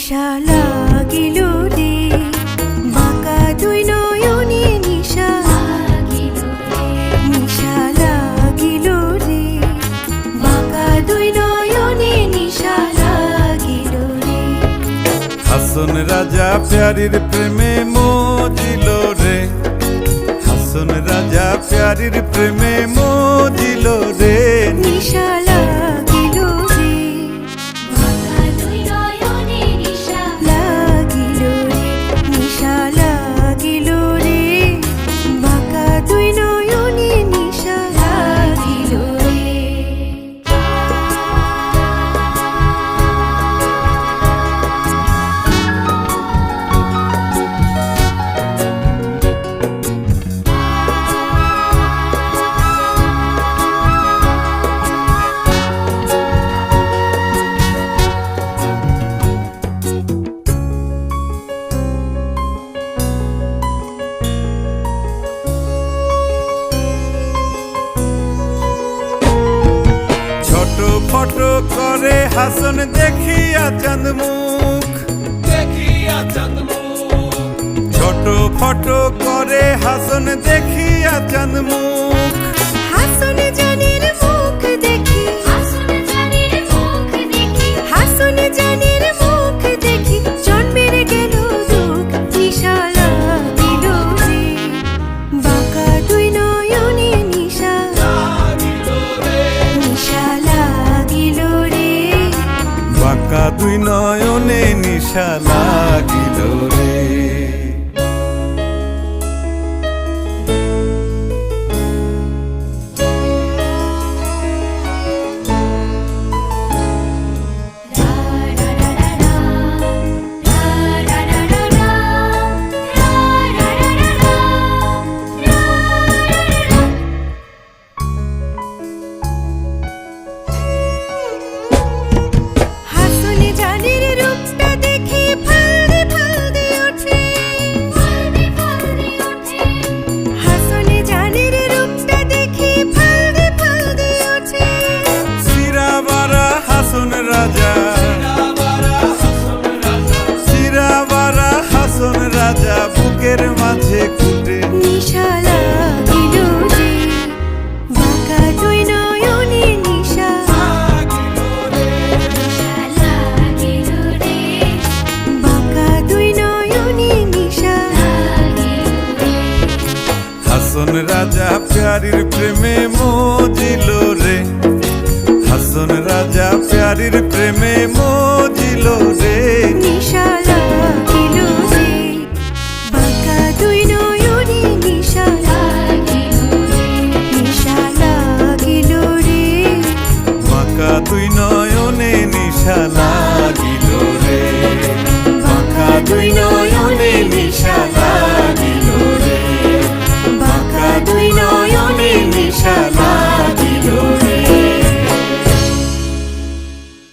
নিশা লাগিল রে বাঁকা দুই নয়নে নিশা নিশা লাগিল রে বাঁকা দুই নয়নে নিশা লাগিল রে। হাসন রাজা প্যারির প্রেমে মজিল রে, হাসন রাজা প্যারির প্রেমে মজিল রে। নিশা লাগিল রে বাঁকা দুই নয়নে নিশা লাগিল রে নিশা লাগিল রে বাঁকা দুই নয়নে নিশা লাগিল রে। ফটো করে হাসন দেখিয়া চাঁদ মুখ, ছোট ফটো করে হাসন দেখিয়া চাঁদ মুখ। হাসন জানের মুখ দেখি হাসন জানের মুখ দেখি হাসন জানের মুখ দেখি জন্মের গেল দুঃখ। নিশা লাগিল রে বাঁকা দুই নয়নে নিশা নিশা লাগিল রে বাঁকা দুই নয়নে নিশা লাগিল রে। হাসন জানের রূপটা দেখি ফালদি ফালদি ওঠে ফালদি ফালদি ওঠে হাসন জানের রূপটা দেখি ফালদি ফালদি ওঠে। সিরাবারা হাসন রাজা, সিরাবারা হাসন রাজা বুকের মাঝে কুটে। নিশা লাগিল রে বাঁকা দুই নয়নে নিশা নিশা লাগিল রে বাঁকা দুই নয়নে নিশা লাগিল রে। হাসন রাজা প্যারির প্রেমে মজিল রে, হাসন রাজা প্যারির প্রেমে মজিল রে। নিশা লাগিল রে বাঁকা দুই নয়নে নিশা লাগিল রে নিশা লাগিল রে বাঁকা দুই নয়নে